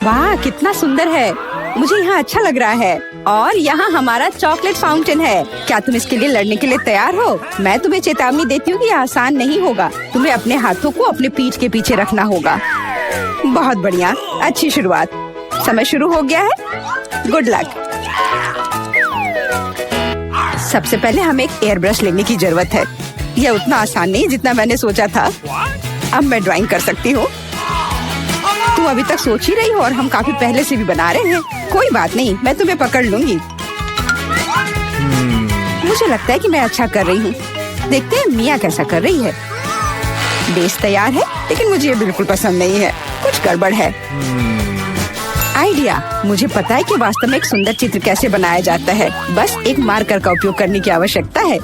वाह कितना सुंदर है, मुझे यहाँ अच्छा लग रहा है। और यहाँ हमारा चॉकलेट फाउंटेन है। क्या तुम इसके लिए लड़ने के लिए तैयार हो? मैं तुम्हें चेतावनी देती हूँ कि यह आसान नहीं होगा। तुम्हें अपने हाथों को अपने पीठ के पीछे रखना होगा। बहुत बढ़िया, अच्छी शुरुआत। समय शुरू हो गया है। Good luck. सबसे पहले हमें एक एयर ब्रश लेने की जरूरत है। यह उतना आसान नहीं जितना मैंने सोचा था। अब मैं ड्राइंग कर सकती हूँ। तुम अभी तक सोच ही रही हो और हम काफी पहले से भी बना रहे हैं। कोई बात नहीं, मैं तुम्हें पकड़ लूंगी। मुझे लगता है कि मैं अच्छा कर रही हूँ। देखते हैं मिया कैसा कर रही है। बेस तैयार है, लेकिन मुझे ये बिल्कुल पसंद नहीं है। कुछ गड़बड़ है। आइडिया, मुझे पता है कि वास्तव में एक सुंदर चित्र कैसे बनाया जाता है। बस एक मार्कर का उपयोग करने की आवश्यकता है।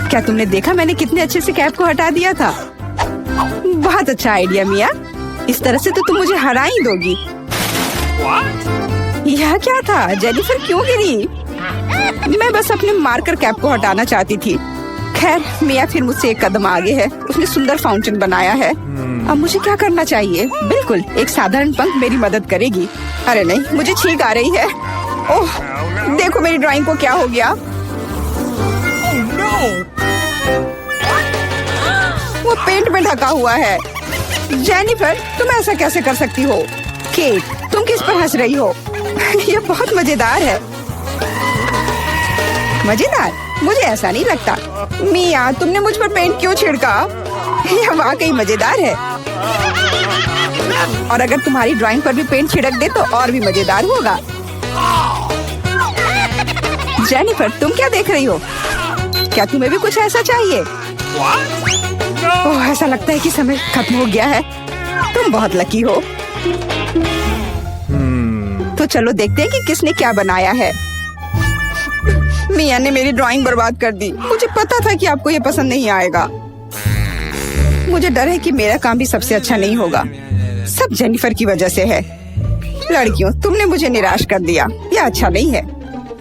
क्या तुमने देखा मैंने कितने अच्छे से कैप को हटा दिया था? बहुत अच्छा आइडिया मिया। इस तरह से तो तुम मुझे हरा ही दोगी। यह क्या था? जेनिफर क्यों गिरी? मैं बस अपने मार्कर कैप को हटाना चाहती थी। खैर, मिया फिर मुझसे एक कदम आगे है। उसने सुंदर फाउंटेन बनाया है। अब मुझे क्या करना चाहिए? बिल्कुल, एक साधारण पंख मेरी मदद करेगी। अरे नहीं, मुझे छींक आ रही है। ओह, देखो मेरी ड्राइंग को क्या हो गया। वो पेंट में ढका हुआ है। जेनिफर, तुम ऐसा कैसे कर सकती हो? केट, तुम किस पर हंस रही हो? यह बहुत मजेदार है। मजेदार? मुझे ऐसा नहीं लगता। मिया, तुमने मुझ पर पेंट क्यों छिड़का? यह वाकई मजेदार है। और अगर तुम्हारी ड्राइंग पर भी पेंट छिड़क दे तो और भी मजेदार होगा। जेनिफर, तुम क्या देख रही हो? क्या तुम्हें भी कुछ ऐसा चाहिए? ओह, ऐसा लगता है कि समय खत्म हो गया है। तुम बहुत लकी हो। तो चलो देखते हैं कि किसने क्या बनाया है। मिया ने मेरी ड्राइंग बर्बाद कर दी। मुझे पता था कि आपको ये पसंद नहीं आएगा। मुझे डर है कि मेरा काम भी सबसे अच्छा नहीं होगा। सब जेनिफर की वजह से है। लड़कियों, तुमने मुझे निराश कर दिया। यह अच्छा नहीं है।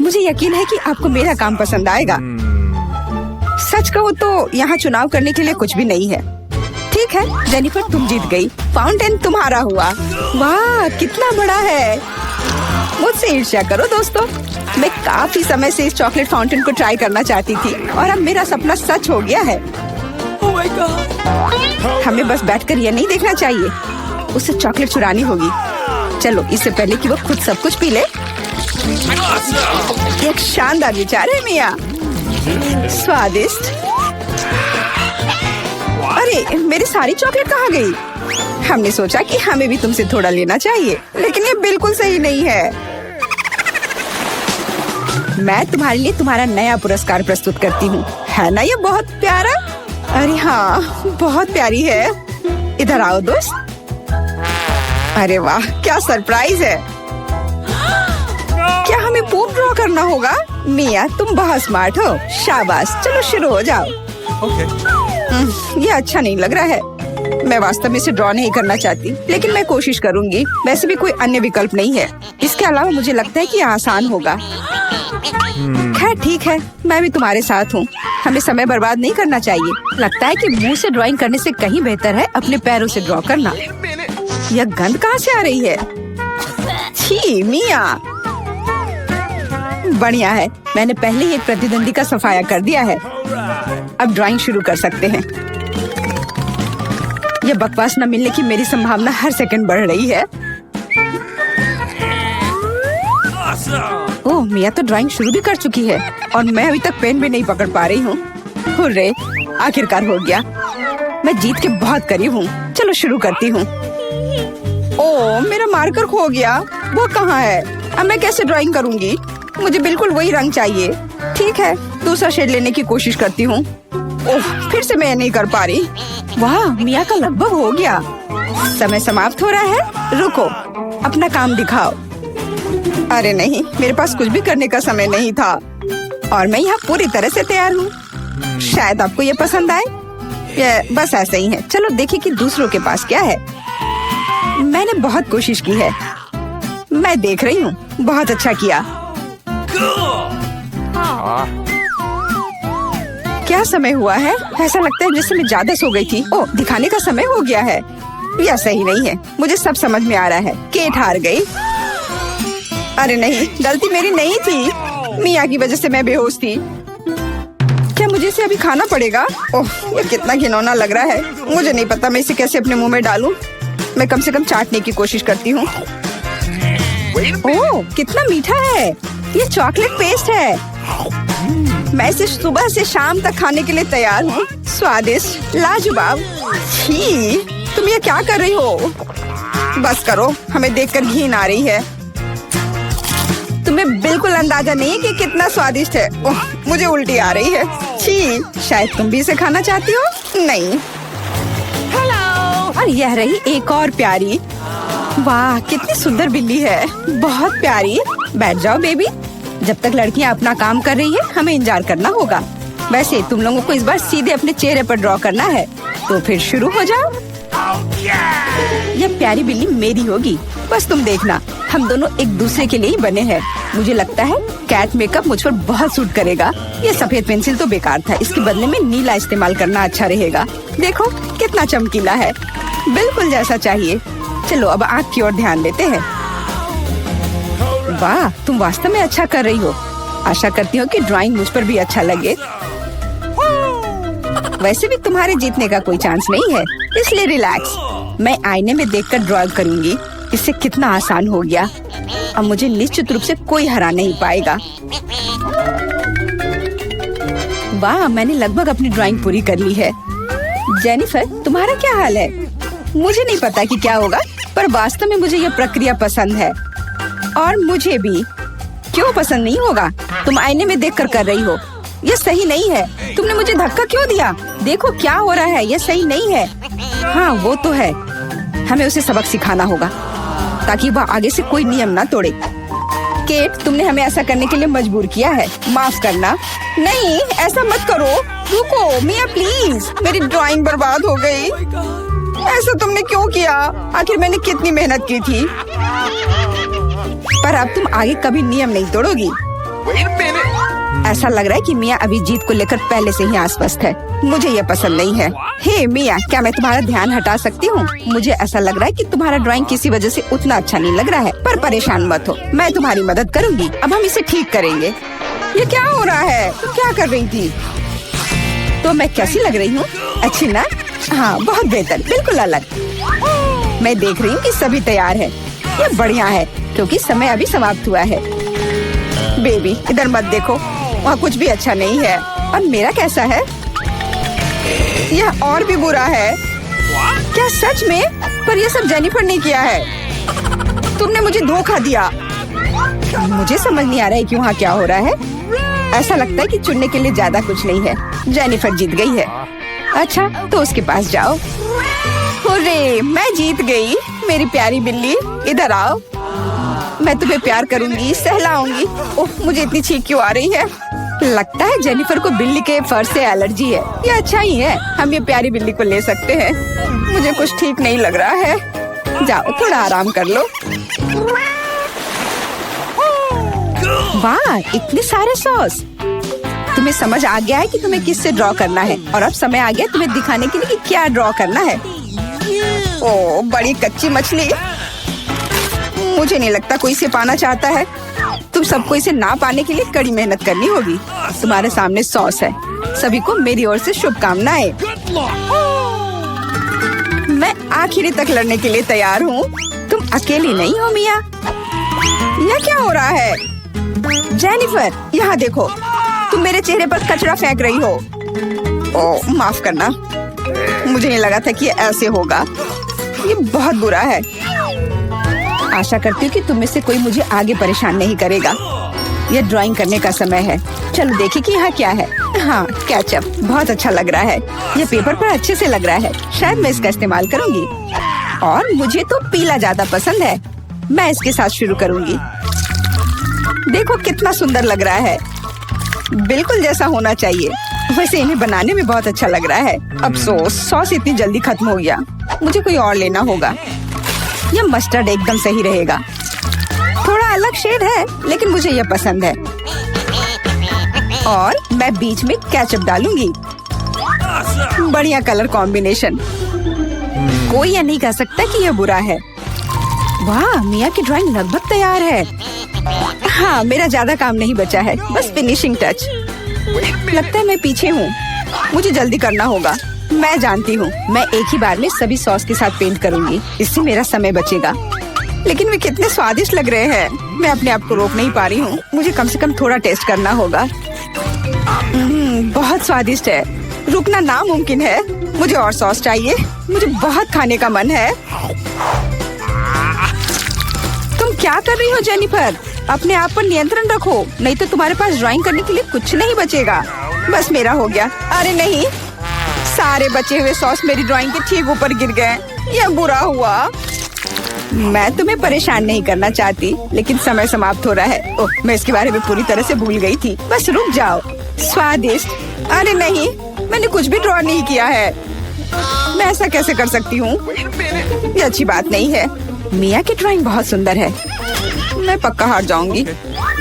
मुझे यकीन है कि आपको मेरा काम पसंद आएगा। सच कहूँ तो यहाँ चुनाव करने के लिए कुछ भी नहीं है। ठीक है जेनिफर, तुम जीत गई। फाउंटेन तुम्हारा हुआ। वाह, कितना बड़ा है। मुझसे ईर्ष्या करो दोस्तों। मैं काफी समय से इस चॉकलेट फाउंटेन को ट्राई करना चाहती थी और अब मेरा सपना सच हो गया है। Oh my God! हमें बस बैठकर यह नहीं देखना चाहिए, उसे चॉकलेट चुरानी होगी। चलो, इससे पहले कि वो खुद सब कुछ पी ले। एक शानदार विचार है मिया। स्वादिष्ट। अरे, मेरी सारी चॉकलेट कहाँ गई? हमने सोचा कि हमें भी तुमसे थोड़ा लेना चाहिए, लेकिन ये बिल्कुल सही नहीं है। मैं तुम्हारे लिए तुम्हारा नया पुरस्कार प्रस्तुत करती हूँ। है ना ये बहुत प्यारा? अरे हाँ, बहुत प्यारी है। इधर आओ दोस्त। अरे वाह, क्या सरप्राइज है। क्या हमें पूर्ण ड्रॉ करना होगा? मिया, तुम बहुत स्मार्ट हो। शाबाश, चलो शुरू हो जाओ। ये अच्छा नहीं लग रहा है। मैं वास्तव में इसे ड्रॉ नहीं करना चाहती, लेकिन मैं कोशिश करूंगी। वैसे भी कोई अन्य विकल्प नहीं है। इसके अलावा मुझे लगता है कि आसान होगा। खैर ठीक है, मैं भी तुम्हारे साथ हूँ। हमें समय बर्बाद नहीं करना चाहिए। लगता है कि मुंह से ड्राइंग करने से कहीं बेहतर है अपने पैरों से ड्रॉ करना। यह गंद कहाँ से आ रही है? छी मिया। बढ़िया है, मैंने पहले ही एक प्रतिद्वंदी का सफाया कर दिया है। अब ड्राइंग शुरू कर सकते हैं। यह बकवास न मिलने की मेरी संभावना हर सेकंड बढ़ रही है। ओह, मिया तो ड्राइंग शुरू भी कर चुकी है और मैं अभी तक पेन भी नहीं पकड़ पा रही हूँ। हुर्रे, आखिरकार हो गया। मैं जीत के बहुत करीब हूँ। चलो शुरू करती हूँ। ओह, मेरा मार्कर खो गया। वो कहाँ है? अब मैं कैसे ड्राइंग करूँगी? मुझे बिल्कुल वही रंग चाहिए। ठीक है, दूसरा शेड लेने की कोशिश करती हूँ। ओह, फिर से मैं नहीं कर पा रही। वाह, मिया का लगभग हो गया। समय समाप्त हो रहा है। रुको, अपना काम दिखाओ। अरे नहीं, मेरे पास कुछ भी करने का समय नहीं था और मैं यहाँ पूरी तरह से तैयार हूँ। शायद आपको ये पसंद आए। ये बस ऐसा ही है। चलो देखें कि दूसरों के पास क्या है। मैंने बहुत कोशिश की है। मैं देख रही हूँ। बहुत अच्छा किया। क्या समय हुआ है? ऐसा लगता है जैसे मैं ज्यादा सो गई थी। ओह, दिखाने का समय हो गया है। यह सही नहीं है। मुझे सब समझ में आ रहा है। केट हार गई। अरे नहीं, गलती मेरी नहीं थी। मिया की वजह से मैं बेहोश थी। क्या मुझे इसे अभी खाना पड़ेगा? ओह, ये कितना घिनौना लग रहा है। मुझे नहीं पता मैं इसे कैसे अपने मुंह में डालूं। मैं कम से कम चाटने की कोशिश करती हूँ। ओह, कितना मीठा है। ये चॉकलेट पेस्ट है। मैं इसे सुबह से शाम तक खाने के लिए तैयार हूँ। स्वादिष्ट, लाजवाब। छी, तुम ये क्या कर रही हो? बस करो, हमें देखकर घिन आ रही है। तुम्हें बिल्कुल अंदाजा नहीं है कि कितना स्वादिष्ट है। ओह, मुझे उल्टी आ रही है। छी, शायद तुम भी इसे खाना चाहती हो? नहीं। और यह रही एक और प्यारी। वाह, कितनी सुंदर बिल्ली है। बहुत प्यारी। बैठ जाओ बेबी। जब तक लड़कियां अपना काम कर रही है, हमें इंतजार करना होगा। वैसे तुम लोगों को इस बार सीधे अपने चेहरे पर ड्रॉ करना है, तो फिर शुरू हो जाओ। यह प्यारी बिल्ली मेरी होगी। बस तुम देखना, हम दोनों एक दूसरे के लिए ही बने हैं। मुझे लगता है कैट मेकअप मुझ पर बहुत सूट करेगा। ये सफेद पेंसिल तो बेकार था, इसके बदले में नीला इस्तेमाल करना अच्छा रहेगा। देखो कितना चमकीला है, बिल्कुल जैसा चाहिए। चलो अब आँख की ओर ध्यान देते हैं। वाह, तुम वास्तव में अच्छा कर रही हो। आशा करती हूँ कि ड्राइंग मुझ पर भी अच्छा लगे। वैसे भी तुम्हारे जीतने का कोई चांस नहीं है, इसलिए रिलैक्स। मैं आईने में देखकर ड्रॉ करूंगी। इससे कितना आसान हो गया। अब मुझे निश्चित रूप से कोई हरा नहीं पाएगा। वाह, मैंने लगभग अपनी ड्राइंग पूरी कर ली है। जेनिफर, तुम्हारा क्या हाल है? मुझे नहीं पता कि क्या होगा, पर वास्तव में मुझे यह प्रक्रिया पसंद है। और मुझे भी। क्यों पसंद नहीं होगा? तुम आईने में देखकर कर रही हो। यह सही नहीं है। तुमने मुझे धक्का क्यों दिया? देखो क्या हो रहा है, यह सही नहीं है। हाँ, वो तो है। हमें उसे सबक सिखाना होगा ताकि वह आगे से कोई नियम ना तोड़े। केट, तुमने हमें ऐसा करने के लिए मजबूर किया है। माफ करना। नहीं, ऐसा मत करो। रुको मिया, प्लीज। मेरी ड्राइंग बर्बाद हो गई। ऐसा तुमने क्यों किया? आखिर मैंने कितनी मेहनत की थी। पर अब तुम आगे कभी नियम नहीं तोड़ोगी। ऐसा लग रहा है कि मिया अभी जीत को लेकर पहले से ही आश्वस्त है। मुझे यह पसंद नहीं है। हे मिया, क्या मैं तुम्हारा ध्यान हटा सकती हूँ? मुझे ऐसा लग रहा है कि तुम्हारा ड्राइंग किसी वजह से उतना अच्छा नहीं लग रहा है, पर परेशान मत हो, मैं तुम्हारी मदद करूँगी। अब हम इसे ठीक करेंगे। ये क्या हो रहा है? तुम क्या कर रही थी? तो मैं कैसी लग रही हूँ? अच्छी ना? हाँ, बहुत बेहतर, बिल्कुल अलग। मैं देख रही हूँ कि सभी तैयार है। ये बढ़िया है, क्योंकि समय अभी समाप्त हुआ है। बेबी, इधर मत देखो, वहाँ कुछ भी अच्छा नहीं है। और मेरा कैसा है? यह और भी बुरा है। क्या सच में? पर यह सब जेनिफर ने किया है। तुमने मुझे धोखा दिया। मुझे समझ नहीं आ रहा है कि वहाँ क्या हो रहा है। ऐसा लगता है कि चुनने के लिए ज्यादा कुछ नहीं है। जेनिफर जीत गई है। अच्छा, तो उसके पास जाओ। हुर्रे, मैं जीत गई। मेरी प्यारी बिल्ली, इधर आओ। मैं तुम्हें प्यार करूंगी, सहलाऊंगी। ओह, मुझे इतनी छींक क्यों आ रही है? लगता है जेनिफर को बिल्ली के फर से एलर्जी है। ये अच्छा ही है, हम ये प्यारी बिल्ली को ले सकते हैं। मुझे कुछ ठीक नहीं लग रहा है। जाओ, थोड़ा आराम कर लो। वाह, इतने सारे सॉस। तुम्हें समझ आ गया है कि तुम्हें किससे ड्रॉ करना है, और अब समय आ गया तुम्हें दिखाने के लिए कि क्या ड्रॉ करना है। ओह, बड़ी कच्ची मछली। मुझे नहीं लगता कोई इसे पाना चाहता है। तुम सबको इसे ना पाने के लिए कड़ी मेहनत करनी होगी। तुम्हारे सामने सॉस है। सभी को मेरी ओर से शुभकामनाएं। मैं आखिरी तक लड़ने के लिए तैयार हूँ। तुम अकेली नहीं हो मिया। यह क्या हो रहा है? जेनिफर, यहाँ देखो, तुम मेरे चेहरे पर कचरा फेंक रही हो। ओह, माफ करना, मुझे नहीं लगा था कि ये ऐसे होगा। ये बहुत बुरा है। आशा करती हूँ कि तुम में से कोई मुझे आगे परेशान नहीं करेगा। यह ड्राइंग करने का समय है। चलो देखिए कि यहाँ क्या है। हाँ, केचप बहुत अच्छा लग रहा है। यह पेपर पर अच्छे से लग रहा है। शायद मैं इसका इस्तेमाल करूँगी। और मुझे तो पीला ज्यादा पसंद है। मैं इसके साथ शुरू करूँगी। देखो कितना सुंदर लग रहा है, बिल्कुल जैसा होना चाहिए। वैसे इन्हें बनाने में बहुत अच्छा लग रहा है। अफसोस, सॉस इतनी जल्दी खत्म हो गया। मुझे कोई और लेना होगा। यह मस्टर्ड एकदम सही रहेगा। थोड़ा अलग शेड है, लेकिन मुझे यह पसंद है। और मैं बीच में केचप डालूंगी। बढ़िया कलर कॉम्बिनेशन। कोई यह नहीं कह सकता कि यह बुरा है। वाह, मिया की ड्राइंग लगभग तैयार है। हाँ, मेरा ज्यादा काम नहीं बचा है, बस फिनिशिंग टच। लगता है मैं पीछे हूँ, मुझे जल्दी करना होगा। मैं जानती हूँ, मैं एक ही बार में सभी सॉस के साथ पेंट करूँगी, इससे मेरा समय बचेगा। लेकिन वे कितने स्वादिष्ट लग रहे हैं, मैं अपने आप को रोक नहीं पा रही हूँ। मुझे कम से कम थोड़ा टेस्ट करना होगा। बहुत स्वादिष्ट है, रुकना नामुमकिन है। मुझे और सॉस चाहिए, मुझे बहुत खाने का मन है। तुम क्या कर रही हो जेनिफर? अपने आप पर नियंत्रण रखो, नहीं तो तुम्हारे पास ड्राइंग करने के लिए कुछ नहीं बचेगा। बस मेरा हो गया। अरे नहीं, सारे बचे हुए सॉस मेरी ड्राइंग के ठीक ऊपर गिर गए। यह बुरा हुआ। मैं तुम्हें परेशान नहीं करना चाहती, लेकिन समय समाप्त हो रहा है। ओह, मैं इसके बारे में पूरी तरह से भूल गई थी। बस रुक जाओ। स्वादिष्ट। अरे नहीं, मैंने कुछ भी ड्रॉ नहीं किया है। मैं ऐसा कैसे कर सकती हूँ? ये अच्छी बात नहीं है। मिया की ड्राइंग बहुत सुंदर है, मैं पक्का हार जाऊंगी।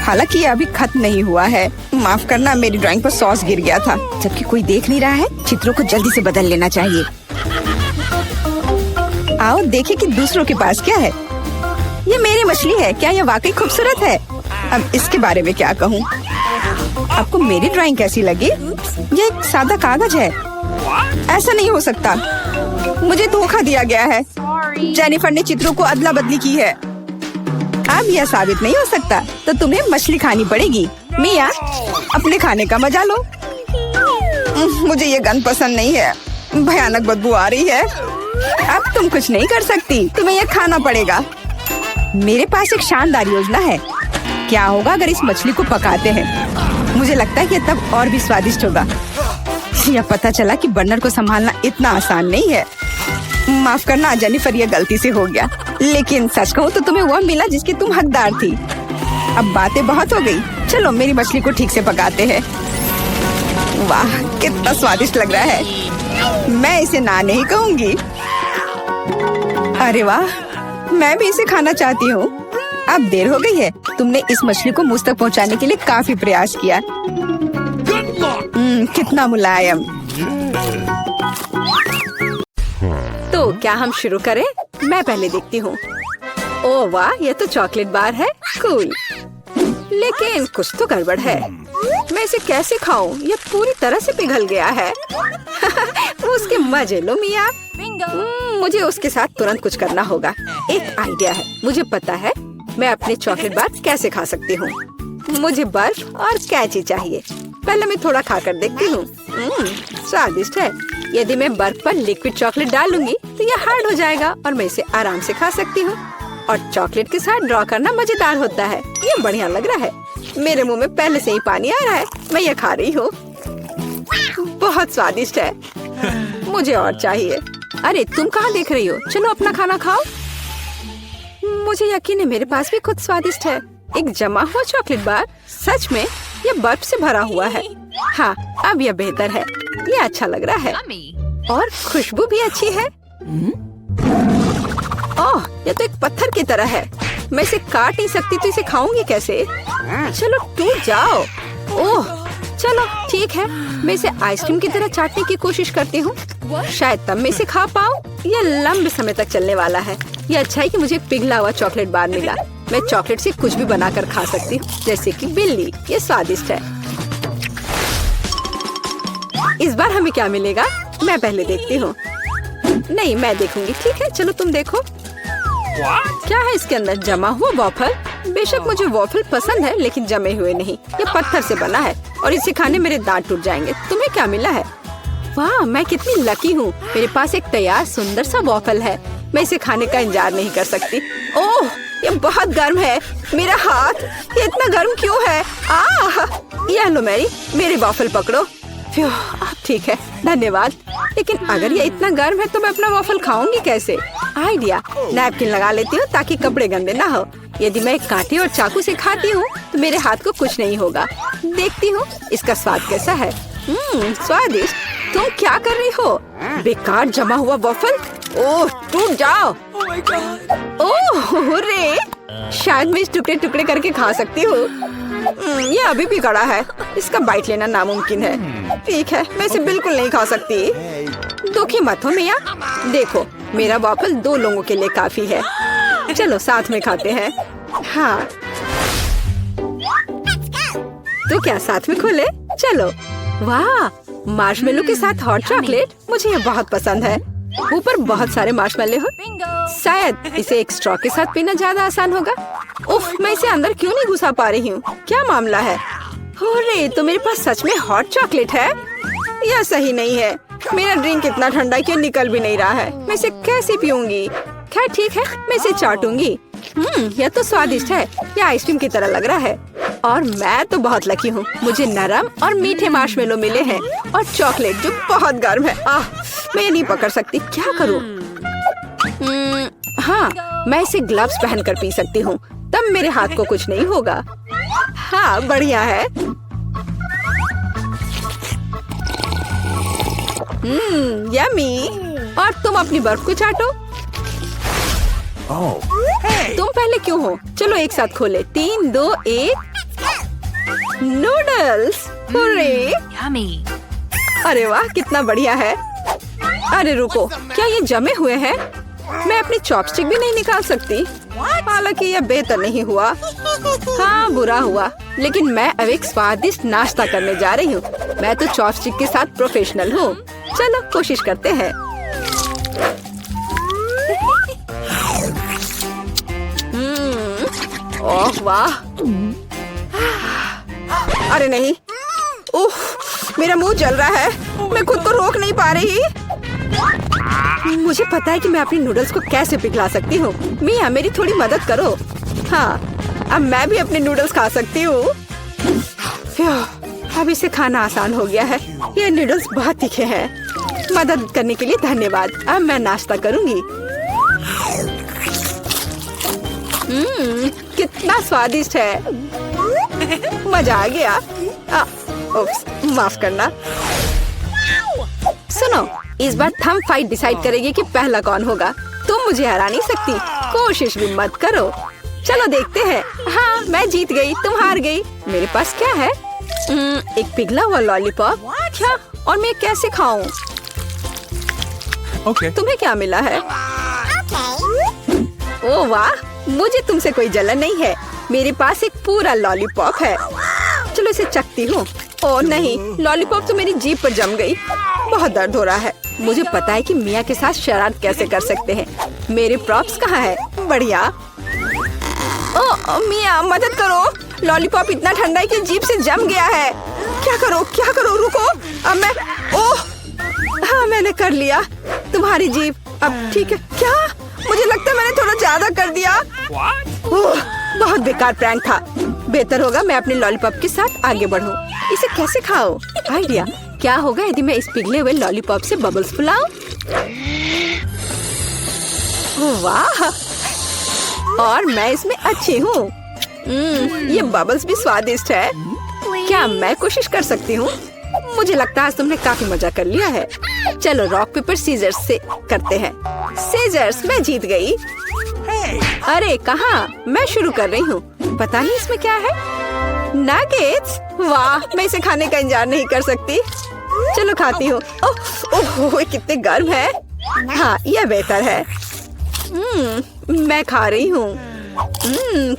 हालांकि ये अभी खत्म नहीं हुआ है। माफ करना, मेरी ड्राइंग पर सॉस गिर गया था। जबकि कोई देख नहीं रहा है, चित्रों को जल्दी से बदल लेना चाहिए। आओ देखें कि दूसरों के पास क्या है। ये मेरी मछली है, क्या यह वाकई खूबसूरत है? अब इसके बारे में क्या कहूँ? आपको मेरी ड्राइंग कैसी लगी? ये एक सादा कागज है। ऐसा नहीं हो सकता, मुझे धोखा दिया गया है। जेनिफर ने चित्रों को अदला बदली की है। अब यह साबित नहीं हो सकता, तो तुम्हें मछली खानी पड़ेगी। मिया, अपने खाने का मजा लो। मुझे ये गंध पसंद नहीं है, भयानक बदबू आ रही है। अब तुम कुछ नहीं कर सकती, तुम्हें यह खाना पड़ेगा। मेरे पास एक शानदार योजना है। क्या होगा अगर इस मछली को पकाते हैं? मुझे लगता है कि तब और भी स्वादिष्ट होगा। यह पता चला कि बर्नर को संभालना इतना आसान नहीं है। माफ करना जेनिफर, यह गलती से हो गया। लेकिन सच कहूँ तो तुम्हें वह मिला जिसकी तुम हकदार थी। अब बातें बहुत हो गई, चलो मेरी मछली को ठीक से पकाते हैं। वाह, कितना स्वादिष्ट लग रहा है। मैं इसे ना नहीं कहूँगी। अरे वाह, मैं भी इसे खाना चाहती हूँ। अब देर हो गई है। तुमने इस मछली को मुझ तक पहुँचाने के लिए काफी प्रयास किया। कितना मुलायम। तो क्या हम शुरू करें? मैं पहले देखती हूँ। ओह वाह, ये तो चॉकलेट बार है। कूल। लेकिन कुछ तो गड़बड़ है। मैं इसे कैसे खाऊं? ये पूरी तरह से पिघल गया है। उसके मजे लो मिया। मुझे उसके साथ तुरंत कुछ करना होगा। एक आइडिया है, मुझे पता है मैं अपने चॉकलेट बार कैसे खा सकती हूँ। मुझे बर्फ और कैची चाहिए। पहले मैं थोड़ा खाकर देखती हूँ। स्वादिष्ट है। यदि मैं बर्फ पर लिक्विड चॉकलेट डालूंगी तो यह हार्ड हो जाएगा और मैं इसे आराम से खा सकती हूँ। और चॉकलेट के साथ ड्रॉ करना मजेदार होता है। ये बढ़िया लग रहा है। मेरे मुंह में पहले से ही पानी आ रहा है। मैं ये खा रही हूँ। बहुत स्वादिष्ट है। मुझे और चाहिए। अरे तुम कहाँ देख रही हो? चलो अपना खाना खाओ। मुझे यकीन है मेरे पास भी खुद स्वादिष्ट है। एक जमा हुआ चॉकलेट बार। सच में यह बर्फ से भरा हुआ है। हाँ, अब यह बेहतर है। यह अच्छा लग रहा है और खुशबू भी अच्छी है। ओह, यह तो एक पत्थर की तरह है। मैं इसे काट नहीं सकती तो इसे खाऊंगी कैसे? चलो टूट जाओ। ओह, चलो ठीक है। मैं इसे आइसक्रीम की तरह चाटने की कोशिश करती हूँ। शायद तब मैं इसे खा पाऊँ। यह लंबे समय तक चलने वाला है। यह अच्छा है कि मुझे पिघला हुआ चॉकलेट बार मिला। मैं चॉकलेट से कुछ भी बनाकर खा सकती हूँ, जैसे कि बिल्ली। ये स्वादिष्ट है। इस बार हमें क्या मिलेगा? मैं पहले देखती हूँ। नहीं, मैं देखूंगी। ठीक है, चलो तुम देखो। क्या है इसके अंदर? जमा हुआ वॉफल। बेशक मुझे वॉफल पसंद है, लेकिन जमे हुए नहीं। ये पत्थर से बना है और इसे खाने मेरे दांत टूट जाएंगे। तुम्हें क्या मिला है? वाह, मैं कितनी लकी हूँ। मेरे पास एक तैयार सुंदर सा वॉफल है। मैं इसे खाने का इंतजार नहीं कर सकती। ओह, ये बहुत गर्म है। मेरा हाथ, ये इतना गर्म क्यों है? यह लो मेरी वॉफल पकड़ो। ठीक है, धन्यवाद। लेकिन अगर ये इतना गर्म है तो मैं अपना वॉफल खाऊंगी कैसे? आइडिया, नैपकिन लगा लेती हूँ ताकि कपड़े गंदे ना हो। यदि मैं कांटे और चाकू से खाती हूँ तो मेरे हाथ को कुछ नहीं होगा। देखती हूँ इसका स्वाद कैसा है। स्वादिष्ट। तुम क्या कर रही हो? बेकार जमा हुआ वॉफल। ओह, टूट जाओ। ओह रे, शायद मैं इस टुकड़े टुकड़े करके खा सकती हूँ। ये अभी भी कड़ा है। इसका बाइट लेना नामुमकिन है। ठीक है, मैं इसे बिल्कुल नहीं खा सकती। दुखी मत हो मिया। देखो, मेरा वॉफल 2 लोगों के लिए काफी है। चलो साथ में खाते हैं। हाँ तो क्या साथ में खोले? चलो। वाह, मार्शमेलो के साथ हॉट चॉकलेट, मुझे ये बहुत पसंद है। ऊपर बहुत सारे मार्शमेलो हो। शायद इसे एक स्ट्रॉ के साथ पीना ज्यादा आसान होगा। उफ, मैं इसे अंदर क्यों नहीं घुसा पा रही हूँ? क्या मामला है? अरे, तो मेरे पास सच में हॉट चॉकलेट है? यह सही नहीं है। मेरा ड्रिंक इतना ठंडा कि निकल भी नहीं रहा है। मैं इसे कैसे पीऊंगी? खैर ठीक है, मैं इसे चाटूंगी। यह तो स्वादिष्ट है। यह आइसक्रीम की तरह लग रहा है। और मैं तो बहुत लकी हूँ, मुझे नरम और मीठे मार्शमेलो मिले हैं और चॉकलेट जो बहुत गर्म है। मैं ये नहीं पकड़ सकती, क्या करूँ? हाँ, मैं इसे ग्लव्स पहनकर पी सकती हूँ, तब मेरे हाथ को कुछ नहीं होगा। हाँ, बढ़िया है। यम्मी। और तुम अपनी बर्फ को चाटो। तुम पहले क्यों हो? चलो एक साथ खोले। 3, 2, 1। नूडल्स। अरे वाह, कितना बढ़िया है। अरे रुको, क्या ये जमे हुए हैं? मैं अपनी चॉपस्टिक भी नहीं निकाल सकती। हालांकि यह बेहतर नहीं हुआ। हाँ, बुरा हुआ, लेकिन मैं अब एक स्वादिष्ट नाश्ता करने जा रही हूँ। मैं तो चॉपस्टिक के साथ प्रोफेशनल हूँ। चलो कोशिश करते हैं। ओह वाह। अरे नहीं, उफ, मेरा मुंह जल रहा है। मैं खुद को रोक नहीं पा रही। मुझे पता है कि मैं अपनी नूडल्स को कैसे पिघला सकती हूँ। मिया, मेरी थोड़ी मदद करो। हाँ, अब मैं भी अपने नूडल्स खा सकती हूँ। अब इसे खाना आसान हो गया है। ये नूडल्स बहुत तीखे हैं। मदद करने के लिए धन्यवाद। अब मैं नाश्ता करूँगी। कितना स्वादिष्ट है। मजा आ गया। उप्स, माफ करना। सुनो, इस बार थंब फाइट डिसाइड करेगी कि पहला कौन होगा। तुम मुझे हरा नहीं सकती, कोशिश भी मत करो। चलो देखते हैं। हाँ, मैं जीत गई, तुम हार गई। मेरे पास क्या है? एक पिघला हुआ लॉलीपॉप। क्या? और मैं कैसे खाऊं? तुम्हें क्या मिला है? ओह वाह, मुझे तुमसे कोई जलन नहीं है। मेरे पास एक पूरा लॉलीपॉप है। चलो इसे चखती हूँ। ओह नहीं, लॉलीपॉप तो मेरी जीभ पर जम गई। बहुत दर्द हो रहा है। मुझे पता है कि मिया के साथ शरारत कैसे कर सकते हैं। मेरे प्रॉप्स कहाँ है? बढ़िया। ओह मिया, मदद करो। लॉलीपॉप इतना ठंडा है कि जीभ से जम गया है। क्या करो? रुको। अब मैं, ओह हाँ, मैंने कर लिया। तुम्हारी जीभ अब ठीक है। क्या? मुझे लगता है मैंने थोड़ा ज्यादा कर दिया। ओह, बहुत बेकार प्रैंक था। बेहतर होगा मैं अपने लॉलीपॉप के साथ आगे बढ़ूं। इसे कैसे खाओ? आइडिया। क्या होगा यदि मैं इस पिघले हुए लॉलीपॉप से बबल्स फुलाऊं? वाह, और मैं इसमें अच्छी हूँ। ये बबल्स भी स्वादिष्ट है। क्या मैं कोशिश कर सकती हूँ? मुझे लगता है आज तुमने काफी मजा कर लिया है। चलो रॉक पेपर सीजर्स से करते हैं। सीजर्स, मैं जीत गई। अरे कहाँ? मैं शुरू कर रही हूँ। पता नहीं इसमें क्या है। नगेट्स। वाह, मैं इसे खाने का इंतजार नहीं कर सकती। चलो खाती हूँ। ओह, कितने गर्म है। हाँ, यह बेहतर है। मैं खा रही हूँ।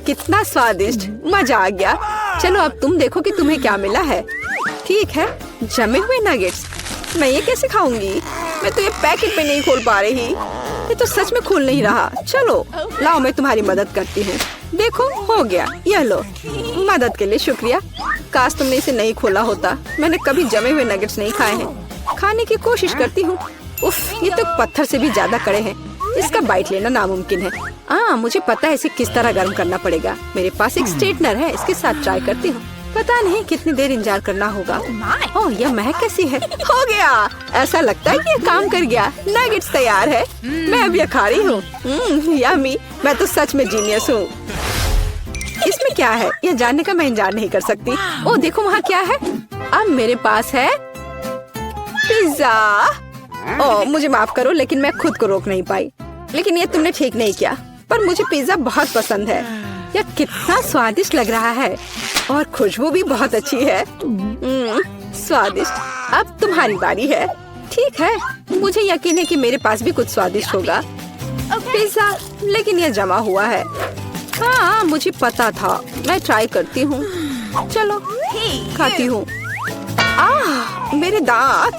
कितना स्वादिष्ट, मजा आ गया। चलो अब तुम देखो कि तुम्हें क्या मिला है। ठीक है, जमे हुए नगेट्स। मैं ये कैसे खाऊंगी? मैं तो ये पैकेट में नहीं खोल पा रही। ये तो सच में खुल नहीं रहा। चलो लाओ, मैं तुम्हारी मदद करती हूँ। देखो, हो गया। यह लो। मदद के लिए शुक्रिया। काश तुमने इसे नहीं खोला होता। मैंने कभी जमे हुए नगेट्स नहीं खाए हैं। खाने की कोशिश करती हूँ। उफ, ये तो पत्थर से भी ज्यादा कड़े हैं। इसका बाइट लेना नामुमकिन है। मुझे पता है इसे किस तरह गर्म करना पड़ेगा। मेरे पास एक स्ट्रेटनर है, इसके साथ ट्राई करती हूँ। पता नहीं कितनी देर इंतजार करना होगा। ओह, यह महक कैसी है? हो गया। ऐसा लगता है कि यह काम कर गया। नगेट्स तैयार है। मैं अब यह खा रही हूँ। यम्मी, मैं तो सच में जीनियस हूँ। इसमें क्या है, यह जानने का मैं इंतजार नहीं कर सकती। ओह देखो, वहाँ क्या है? अब मेरे पास है पिज्जा। ओह मुझे माफ करो, लेकिन मैं खुद को रोक नहीं पाई। लेकिन ये तुमने ठीक नहीं किया। पर मुझे पिज्जा बहुत पसंद है। यह कितना स्वादिष्ट लग रहा है और खुशबू भी बहुत अच्छी है। स्वादिष्ट। अब तुम्हारी बारी है। ठीक है, मुझे यकीन है कि मेरे पास भी कुछ स्वादिष्ट होगा। पिज्जा, लेकिन ये जमा हुआ है। हाँ, मुझे पता था। मैं ट्राई करती हूँ। चलो खाती हूँ। मेरे दांत।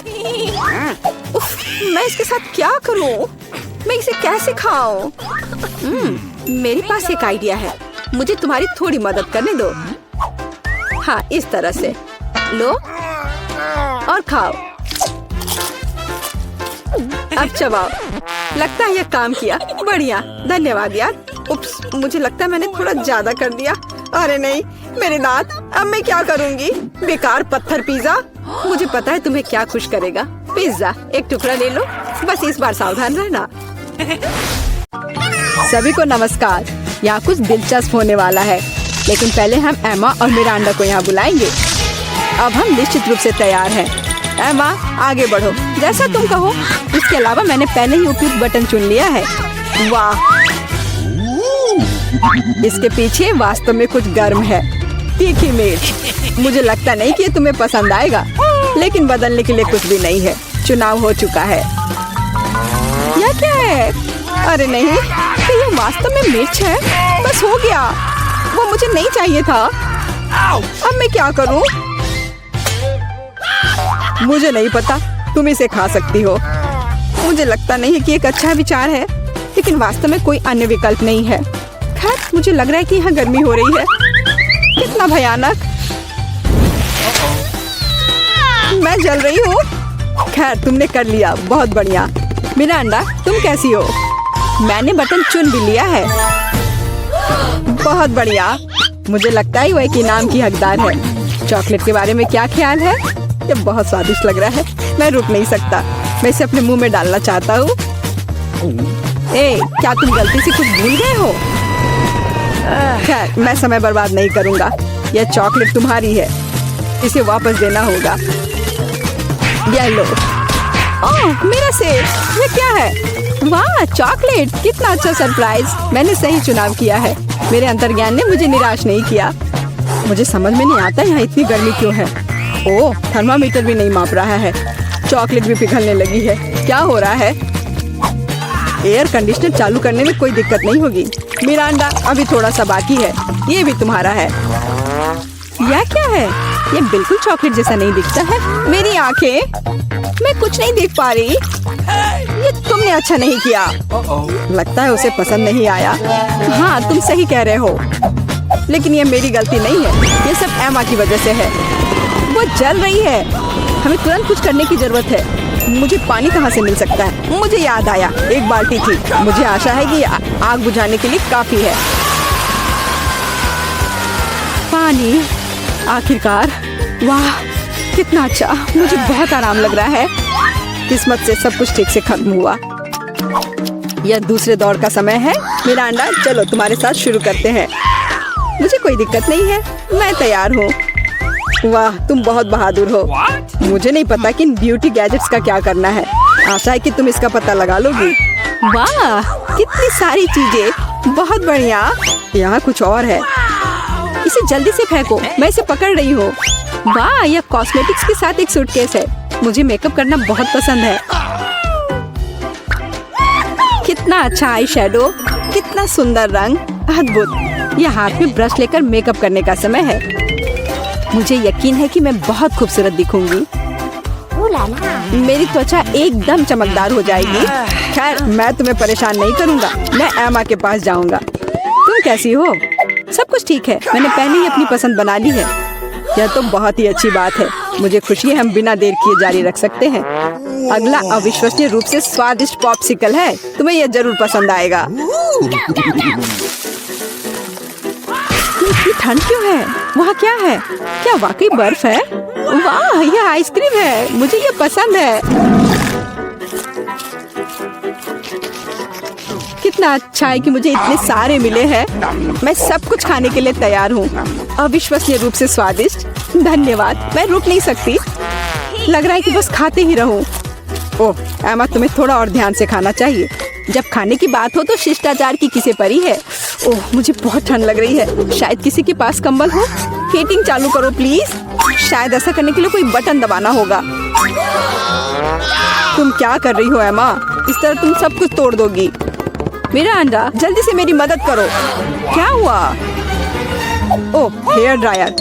उफ, मैं इसके साथ क्या करूँ? मैं इसे कैसे खाऊं? मेरे पास एक आइडिया है। मुझे तुम्हारी थोड़ी मदद करने दो। हाँ, इस तरह से लो और खाओ। अब चबाओ। लगता है यह काम किया। बढ़िया, धन्यवाद यार। उप्स, मुझे लगता है मैंने थोड़ा ज्यादा कर दिया। अरे नहीं, मेरे दांत। अब मैं क्या करूंगी? बेकार पत्थर पिज्जा। मुझे पता है तुम्हें क्या खुश करेगा। पिज्जा, एक टुकड़ा ले लो। बस इस बार सावधान रहना। सभी को नमस्कार। यहाँ कुछ दिलचस्प होने वाला है, लेकिन पहले हम एमा और मिरांडा को यहाँ बुलाएंगे। अब हम निश्चित रूप से तैयार हैं। एमा, आगे बढ़ो, जैसा तुम कहो। इसके अलावा मैंने पहले ही उपयुक्त बटन चुन लिया है। वाह, इसके पीछे वास्तव में कुछ गर्म है। तीखी मिर्च। मुझे लगता नहीं कि ये तुम्हें पसंद आएगा, लेकिन बदलने के लिए कुछ भी नहीं है। चुनाव हो चुका है। यह क्या है? अरे नहीं, तो ये वास्तव में मिर्च है। बस हो गया। वो मुझे नहीं चाहिए था। अब मैं क्या करूं? मुझे नहीं पता। तुम इसे खा सकती हो। मुझे लगता नहीं है कि एक अच्छा विचार है, लेकिन वास्तव में कोई अन्य विकल्प नहीं है। खैर, मुझे लग रहा है कि यहाँ गर्मी हो रही है। कितना भयानक। मैं जल रही हूँ। खैर, तुमने कर लिया, बहुत बढ़िया। मिरांडा, तुम कैसी हो? मैंने बटन चुन भी लिया है। बहुत बढ़िया। मुझे लगता है वह एक इनाम की हकदार है। चॉकलेट के बारे में क्या ख्याल है? ये बहुत स्वादिष्ट लग रहा है। मैं रुक नहीं सकता। मैं इसे अपने मुंह में डालना चाहता हूँ। क्या तुम गलती से कुछ भूल गए हो? खैर, मैं समय बर्बाद नहीं करूँगा। यह चॉकलेट तुम्हारी है। इसे वापस देना होगा। यह लो। ओह, मेरा सेब। ये क्या है? वाह, चॉकलेट। कितना अच्छा सरप्राइज। मैंने सही चुनाव किया है। मेरे अंतर्ज्ञान ने मुझे निराश नहीं किया। मुझे समझ में नहीं आता यहाँ इतनी गर्मी क्यों है। ओह, थर्मामीटर भी नहीं माप रहा है। चॉकलेट भी पिघलने लगी है। क्या हो रहा है? एयर कंडीशनर चालू करने में कोई दिक्कत नहीं होगी। मिरांडा, अभी थोड़ा सा बाकी है। ये भी तुम्हारा है। यह क्या है? ये बिल्कुल चॉकलेट जैसा नहीं दिखता है। मेरी आंखें, मैं कुछ नहीं देख पा रही। ये तुमने अच्छा नहीं किया। लगता है उसे पसंद नहीं आया। हाँ, तुम सही कह रहे हो, लेकिन ये मेरी गलती नहीं है। ये सब एमा की वजह से है। वो जल रही है। हमें तुरंत कुछ करने की जरूरत है। मुझे पानी कहाँ से मिल सकता है? मुझे याद आया, एक बाल्टी थी। मुझे आशा है कि आग बुझाने के लिए काफी है। पानी, आखिरकार। वाह, कितना अच्छा। मुझे बहुत आराम लग रहा है। किस्मत से सब कुछ ठीक से खत्म हुआ। यह दूसरे दौर का समय है। मिरांडा, चलो तुम्हारे साथ शुरू करते हैं। मुझे कोई दिक्कत नहीं है। मैं तैयार हूँ। वाह, तुम बहुत बहादुर हो। मुझे नहीं पता कि इन ब्यूटी गैजेट्स का क्या करना है। आशा है कि तुम इसका पता लगा लोगी। वाह, कितनी सारी चीजें। बहुत बढ़िया। यहाँ कुछ और है। इसे जल्दी से फेंको। मैं इसे पकड़ रही हूँ। वाह, यह कॉस्मेटिक्स के साथ एक सूटकेस है। मुझे मेकअप करना बहुत पसंद है। कितना अच्छा आई शैडो। कितना सुंदर रंग। अद्भुत। यह हाथ में ब्रश लेकर मेकअप करने का समय है। मुझे यकीन है कि मैं बहुत खूबसूरत दिखूंगी। मेरी त्वचा एकदम चमकदार हो जाएगी। खैर, मैं तुम्हें परेशान नहीं करूंगा। मैं एमा के पास जाऊंगा। तुम कैसी हो? सब कुछ ठीक है। मैंने पहले ही अपनी पसंद बना ली है। यह तो बहुत ही अच्छी बात है। मुझे खुशी है हम बिना देर किए जारी रख सकते हैं। अगला अविश्वसनीय रूप से स्वादिष्ट पॉप्सिकल है। तुम्हें यह जरूर पसंद आएगा। इतनी ठंड क्यों है? वहाँ क्या है? क्या वाकई बर्फ है? वाह, यह आइसक्रीम है। मुझे यह पसंद है। कितना अच्छा है कि मुझे इतने सारे मिले हैं। मैं सब कुछ खाने के लिए तैयार हूँ। अविश्वसनीय रूप से स्वादिष्ट। धन्यवाद। मैं रुक नहीं सकती। लग रहा है कि बस खाते ही रहूं। ओह, एमा, तुम्हें थोड़ा और ध्यान से खाना चाहिए। जब खाने की बात हो तो शिष्टाचार की किसे परी है। ओह, मुझे बहुत ठंड लग रही है। शायद किसी के पास कंबल हो। हीटिंग चालू करो प्लीज। शायद ऐसा करने के लिए कोई बटन दबाना होगा। तुम क्या कर रही हो एमा? इस तरह तुम सब कुछ तोड़ दोगी। मेरा अंडा, जल्दी से मेरी मदद करो। क्या हुआ? ओह, हेयर ड्रायर।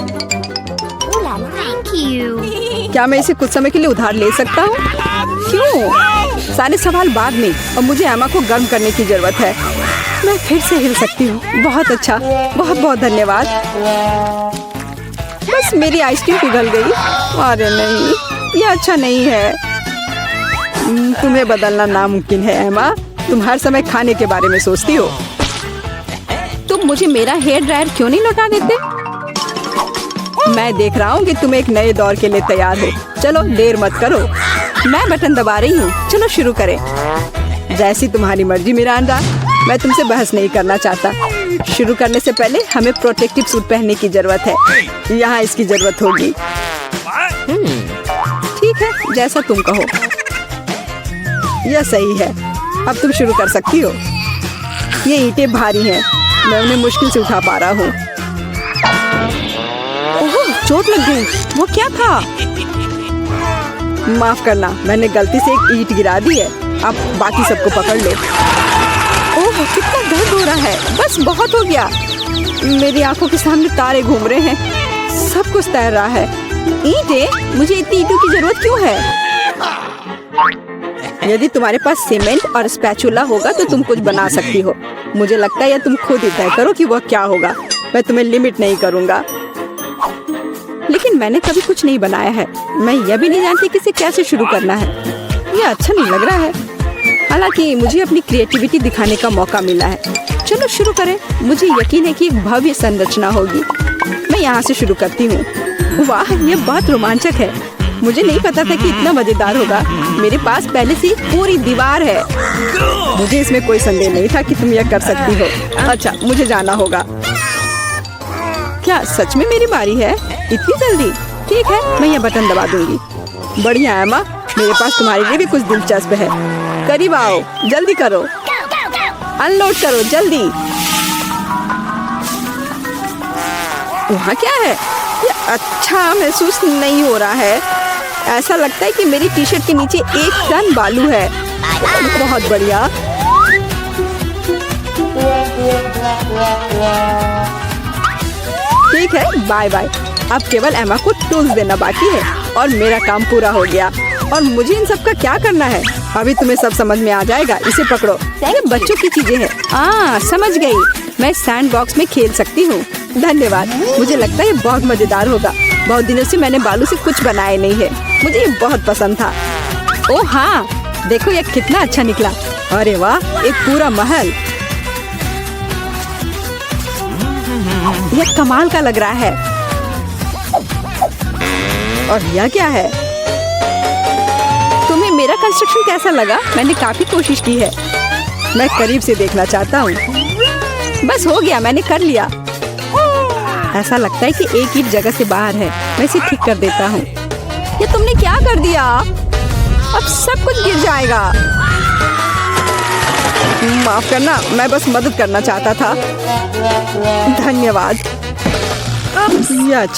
क्या मैं इसे कुछ समय के लिए उधार ले सकता हूँ? क्यों? सारे सवाल बाद में, और मुझे एमा को गर्म करने की जरूरत है। मैं फिर से हिल सकती हूँ। बहुत अच्छा, बहुत बहुत धन्यवाद। बस मेरी आइसक्रीम पिघल गई। अरे नहीं, ये अच्छा नहीं है। तुम्हें बदलना नामुमकिन है एमा। तुम हर समय खाने के बारे में सोचती हो। तुम मुझे मेरा हेयर ड्रायर क्यों नहीं लौटा देते? मैं देख रहा हूँ कि तुम एक नए दौर के लिए तैयार हो। चलो देर मत करो। मैं बटन दबा रही हूँ। चलो शुरू करें। जैसी तुम्हारी मर्जी मिरांडा। मैं तुमसे बहस नहीं करना चाहता। शुरू करने से पहले हमें प्रोटेक्टिव सूट पहनने की जरूरत है। यहाँ इसकी जरूरत होगी। ठीक है, जैसा तुम कहो। यह सही है। अब तुम शुरू कर सकती हो। ये ईंटें भारी हैं। मैं उन्हें मुश्किल से उठा पा रहा हूँ। ओह, चोट लग गई। वो क्या था? माफ करना, मैंने गलती से एक ईंट गिरा दी है। अब बाकी सबको पकड़ लो। ओह, कितना दर्द हो रहा है। बस बहुत हो गया। मेरी आंखों के सामने तारे घूम रहे हैं। सब कुछ तैर रहा है। ईंटें? मुझे इतनी ईंटों की जरूरत क्यों है? यदि तुम्हारे पास सीमेंट और स्पैचुला होगा तो तुम कुछ बना सकती हो। मुझे लगता है या तुम खुद ही तय करो कि वह क्या होगा। मैं तुम्हें लिमिट नहीं करूँगा। लेकिन मैंने कभी कुछ नहीं बनाया है। मैं यह भी नहीं जानती कि इसे कैसे शुरू करना है। यह अच्छा नहीं लग रहा है। हालांकि मुझे अपनी क्रिएटिविटी दिखाने का मौका मिला है। चलो शुरू करें। मुझे यकीन है कि एक भव्य संरचना होगी। मैं यहाँ से शुरू करती हूँ। वाह, यह बहुत रोमांचक है। मुझे नहीं पता था कि इतना मजेदार होगा। मेरे पास पहले से पूरी दीवार है। मुझे इसमें कोई संदेह नहीं था कि तुम यह कर सकती हो। अच्छा, मुझे जाना होगा। क्या सच में मेरी बारी है? इतनी जल्दी? ठीक है, मैं यह बटन दबा दूंगी। बढ़िया एमा, मेरे पास तुम्हारे लिए भी कुछ दिलचस्प है। करीब आओ, जल्दी करो। अनलोड करो जल्दी। वहाँ क्या है? ये अच्छा महसूस नहीं हो रहा है। ऐसा लगता है कि मेरी टी शर्ट के नीचे 1 टन बालू है। बहुत बढ़िया। ठीक है, बाय बाय। अब केवल एमा को टूल्स देना बाकी है और मेरा काम पूरा हो गया। और मुझे इन सब का क्या करना है? अभी तुम्हें सब समझ में आ जाएगा। इसे पकड़ो। ये बच्चों की चीजें हैं। समझ गई। मैं सैंड बॉक्स में खेल सकती हूँ। धन्यवाद। मुझे लगता है ये बहुत मजेदार होगा। बहुत दिनों से मैंने बालू से कुछ बनाया नहीं है। मुझे ये बहुत पसंद था। ओह हाँ, देखो ये कितना अच्छा निकला। अरे वाह, एक पूरा महल। यह कमाल का लग रहा है। और यह क्या है? तुम्हें मेरा कंस्ट्रक्शन कैसा लगा? मैंने काफी कोशिश की है। मैं करीब से देखना चाहता हूँ। बस हो गया, मैंने कर लिया। ऐसा लगता है कि एक ईंट जगह से बाहर है। मैं इसे ठीक कर देता हूँ। ये तुमने क्या कर दिया? अब सब कुछ गिर जाएगा। माफ करना, मैं बस मदद करना चाहता था। धन्यवाद। ये अच्छा